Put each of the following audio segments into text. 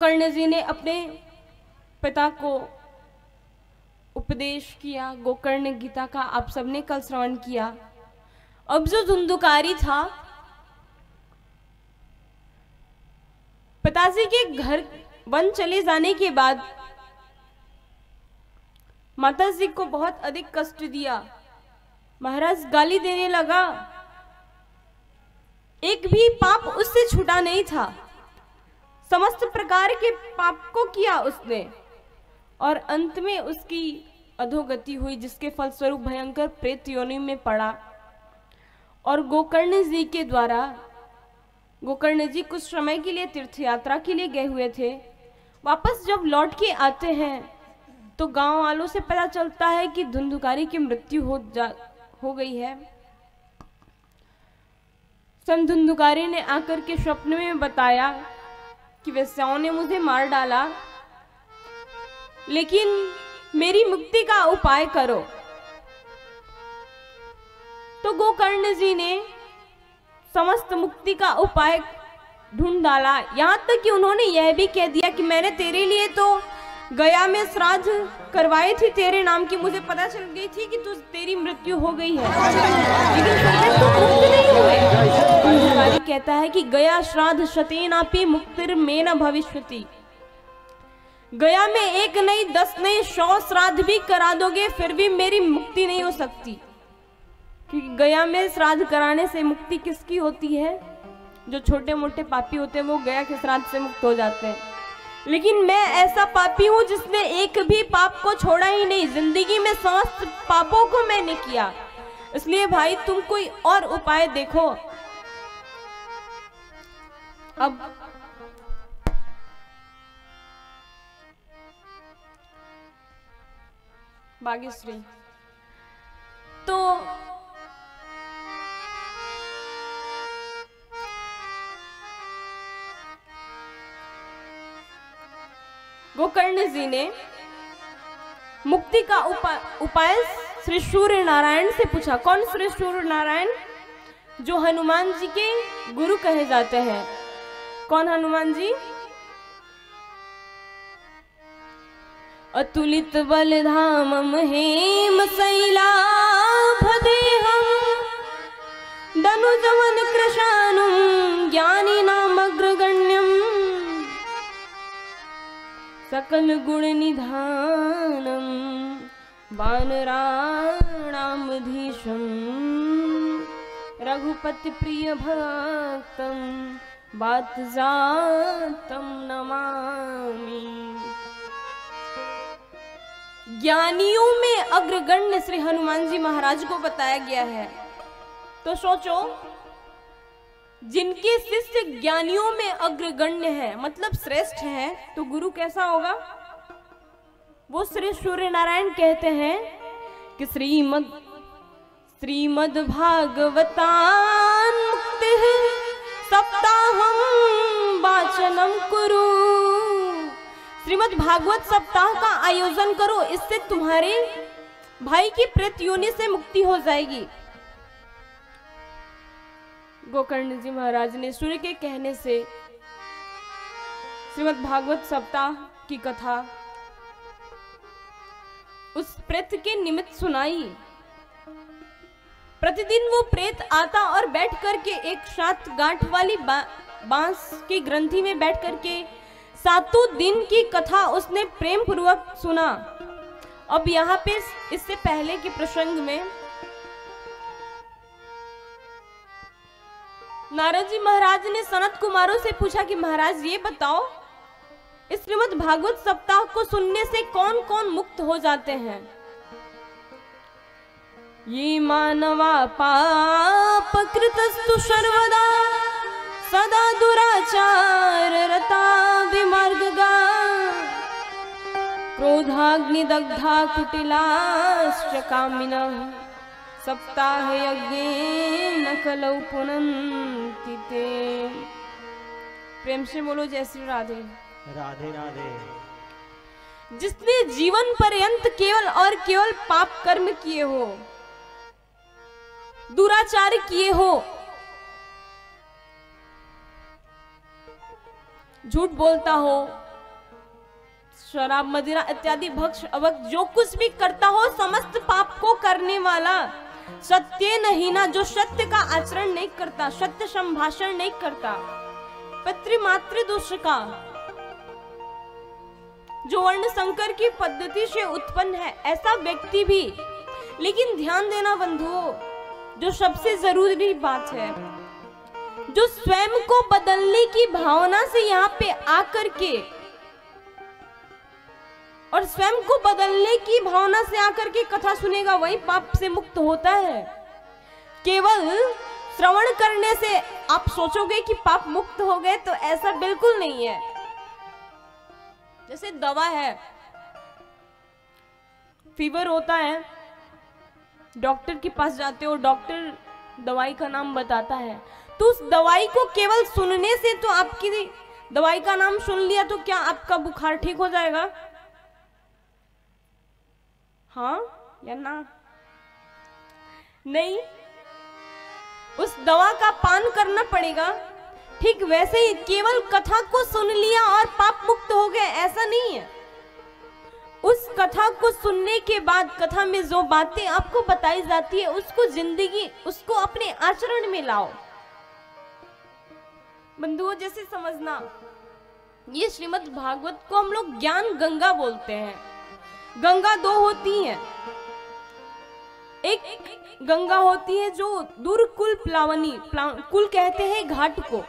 कर्ण जी ने अपने पिता को उपदेश किया। गोकर्ण गीता का आप सबने कल श्रवण किया। अब जो धुंधुकारी था, पिताजी के घर वन चले जाने के बाद माताजी को बहुत अधिक कष्ट दिया। महाराज गाली देने लगा। एक भी पाप उससे छूटा नहीं था। समस्त प्रकार के पाप को किया उसने और अंत में उसकी अधोगति हुई, जिसके फलस्वरूप भयंकर प्रेत योनि में पड़ा। और गोकर्ण जी के द्वारा, गोकर्ण जी कुछ समय के लिए तीर्थ यात्रा के लिए गए हुए थे। वापस जब लौट के आते हैं तो गांव वालों से पता चलता है कि धुंधुकारी की मृत्यु हो गई है। संत धुंधुकारी ने आकर के स्वप्न में बताया कि वेश्याओं ने मुझे मार डाला, लेकिन मेरी मुक्ति का उपाय करो। तो गोकर्ण जी ने समस्त मुक्ति का उपाय ढूंढ डाला। यहां तक कि उन्होंने यह भी कह दिया कि मैंने तेरे लिए तो गया में श्राद्ध करवाई थी तेरे नाम की, मुझे पता चल गई थी कि तेरी मृत्यु हो गई है, लेकिन फिर तो मुक्त नहीं हुए। कहता है कि गया श्राद्ध शतेनापि मुक्तिर में न भविष्यति। गया में एक नहीं 10 नहीं 100 श्राद्ध भी करा दोगे फिर भी मेरी मुक्ति नहीं हो सकती। क्योंकि गया में श्राद्ध कराने से मुक्ति किसकी होती है? जो छोटे मोटे पापी होते हैं वो गया के श्राद्ध से मुक्त हो जाते हैं। लेकिन मैं ऐसा पापी हूं जिसने एक भी पाप को छोड़ा ही नहीं। जिंदगी में समस्त पापों को मैंने किया। इसलिए भाई तुम कोई और उपाय देखो। अब भाग्यश्री तो गोकर्ण जी ने मुक्ति का उपाय श्री सूर्य नारायण से पूछा। कौन श्री सूर्य नारायण? जो हनुमान जी के गुरु कहे जाते हैं। कौन हनुमान जी? अतुलित बलधामम हेम शैलाभदेहम दनुजवन कृशानुम ज्ञानी नाम अग्रगण्यम सकल गुण निधानम वानराणामधीशम रघुपति प्रिय भक्तम बात जातम नमामि। ज्ञानियों में अग्रगण्य श्री हनुमान जी महाराज को बताया गया है। तो सोचो, जिनके शिष्य ज्ञानियों में अग्रगण्य है, मतलब श्रेष्ठ है, तो गुरु कैसा होगा? वो श्री सूर्य नारायण कहते हैं कि श्रीमद् भागवतान मुक्ति सप्ताहम वाचनम कुरु। श्रीमद् भागवत सप्ताह का आयोजन करो, इससे तुम्हारे भाई की प्रेत योनि से मुक्ति हो जाएगी। गोकर्ण जी महाराज ने सूर्य के कहने से श्रीमद् भागवत सप्ताह की कथा उस प्रेत के निमित्त सुनाई। प्रतिदिन वो प्रेत आता और बैठ करके एक 7 गांठ वाली बांस की ग्रंथि में बैठ करके 7 दिन की कथा उसने प्रेम पूर्वक सुना। अब यहाँ पे इससे पहले के प्रसंग में नारद जी महाराज ने सनत कुमारों से पूछा कि महाराज ये बताओ, इस श्रीमद् भागवत सप्ताह को सुनने से कौन कौन मुक्त हो जाते हैं? ये मानवा पाप कृतस्तु सर्वदा सदा दुराचार रता विमार्गगा क्रोधाग्निदग्धा कुटिलाश्च कामिनः सप्ताह यज्ञेन कलौ पुनन्ति ते। प्रेम से बोलो जय श्री राधे। राधे राधे। जिसने जीवन पर्यंत केवल और केवल पाप कर्म किए हो, दुराचार किए हो, झूठ बोलता हो, शराब मदिरा इत्यादि भक्ष अभक्ष जो कुछ भी करता हो समस्त पाप को करने वाला, सत्य नहीं ना, जो सत्य का आचरण नहीं करता, सत्य संभाषण नहीं करता, पितृमातृ दोष का, जो वर्ण संकर की पद्धति से उत्पन्न है, ऐसा व्यक्ति भी। लेकिन ध्यान देना बंधुओं, जो सबसे जरूरी बात है, जो स्वयं को बदलने की भावना से यहाँ पे आकर के और स्वयं को बदलने की भावना से आकर के कथा सुनेगा, वही पाप से मुक्त होता है। केवल श्रवण करने से आप सोचोगे कि पाप मुक्त हो गए, तो ऐसा बिल्कुल नहीं है। जैसे दवा है, फीवर होता है, डॉक्टर के पास जाते हो, डॉक्टर दवाई का नाम बताता है, तो उस दवाई को केवल सुनने से, तो आपकी दवाई का नाम सुन लिया तो क्या आपका बुखार ठीक हो जाएगा? हाँ या ना? नहीं, उस दवा का पान करना पड़ेगा। ठीक वैसे ही केवल कथा को सुन लिया और पाप मुक्त हो गए, ऐसा नहीं है। उस कथा को सुनने के बाद कथा में जो बातें आपको बताई जाती है, उसको जिंदगी, उसको अपने आचरण में लाओ। बंधुओं, जैसे समझना, ये श्रीमद् भागवत को हम लोग ज्ञान गंगा बोलते हैं। गंगा दो होती हैं, एक गंगा होती है जो दूर कुल प्लावनी, कुल कहते हैं घाट को।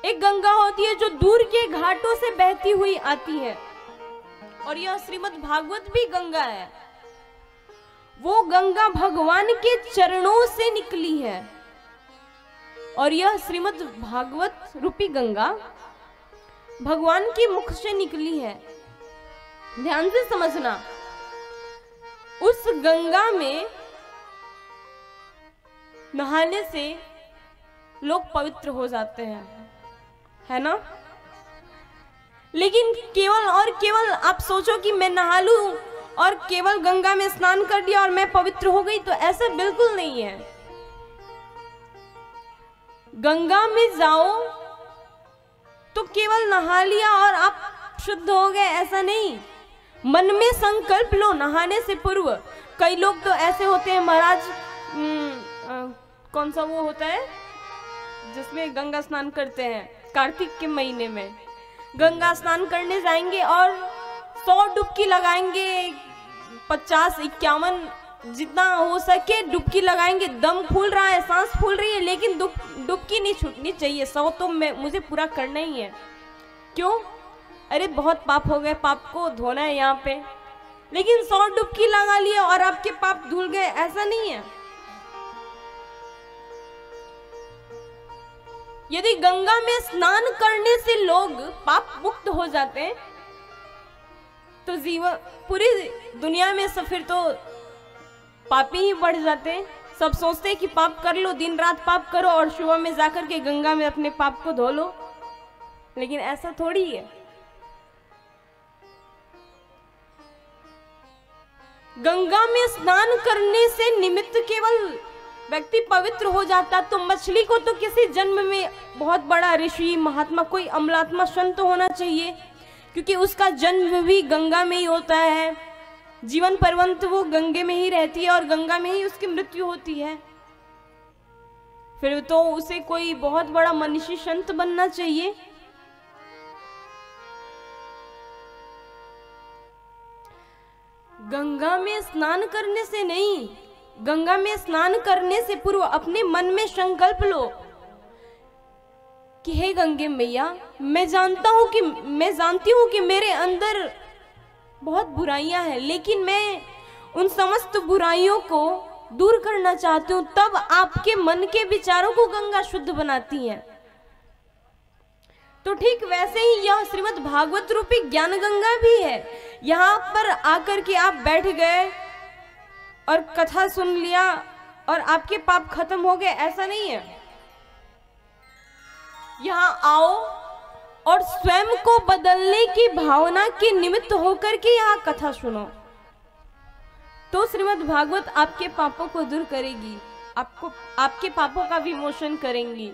एक गंगा होती है जो दूर के घाटों से बहती हुई आती है, और यह श्रीमद् भागवत भी गंगा है। वो गंगा भगवान के चरणों से निकली है, और यह श्रीमद् भागवत रूपी गंगा भगवान के मुख से निकली है। ध्यान से समझना, उस गंगा में नहाने से लोग पवित्र हो जाते हैं, है ना? लेकिन केवल और केवल आप सोचो कि मैं नहा लूं और केवल गंगा में स्नान कर दिया और मैं पवित्र हो गई, तो ऐसा बिल्कुल नहीं है। गंगा में जाओ तो केवल नहा लिया और आप शुद्ध हो गए, ऐसा नहीं। मन में संकल्प लो नहाने से पूर्व। कई लोग तो ऐसे होते हैं महाराज, कौन सा वो होता है जिसमें गंगा स्नान करते हैं, कार्तिक के महीने में गंगा स्नान करने जाएंगे और 100 डुबकी लगाएंगे, 50-51 जितना हो सके डुबकी लगाएंगे। दम फूल रहा है, सांस फूल रही है, लेकिन डुबकी नहीं छूटनी चाहिए। 100 तो मुझे पूरा करना ही है। क्यों? अरे बहुत पाप हो गए, पाप को धोना है यहाँ पे। लेकिन 100 डुबकी लगा लिया और आपके पाप धुल गए, ऐसा नहीं है। यदि गंगा में स्नान करने से लोग पाप मुक्त हो जाते हैं, तो जीवन पूरी दुनिया में सब फिर तो पापी ही बढ़ जाते हैं। सब सोचते हैं कि पाप कर लो, दिन रात पाप करो और सुबह में जाकर के गंगा में अपने पाप को धो लो, लेकिन ऐसा थोड़ी है। गंगा में स्नान करने से निमित्त केवल व्यक्ति पवित्र हो जाता, तो मछली को तो किसी जन्म में बहुत बड़ा ऋषि, महात्मा, कोई अमलात्मा, संत होना चाहिए, क्योंकि उसका जन्म भी गंगा में ही होता है। जीवन पर्यंत वो गंगे में ही रहती है और गंगा में ही उसकी मृत्यु होती है। फिर तो उसे कोई बहुत बड़ा मनीषी संत बनना चाहिए। गंगा में स्नान करने से नहीं, गंगा में स्नान करने से पूर्व अपने मन में संकल्प लो कि हे गंगे मैया, मैं जानती हूँ कि मेरे अंदर बहुत बुराइयां हैं, लेकिन मैं उन समस्त बुराइयों को दूर करना चाहती हूँ। तब आपके मन के विचारों को गंगा शुद्ध बनाती है। तो ठीक वैसे ही यह श्रीमद् भागवत रूपी ज्ञान गंगा भी है। यहाँ पर आकर के आप बैठ गए और कथा सुन लिया और आपके पाप खत्म हो गए, ऐसा नहीं है। यहाँ आओ और स्वयं को बदलने की भावना के निमित्त होकर के यहाँ कथा सुनो, तो श्रीमद् भागवत आपके पापों को दूर करेगी, आपके पापों का विमोचन करेंगी।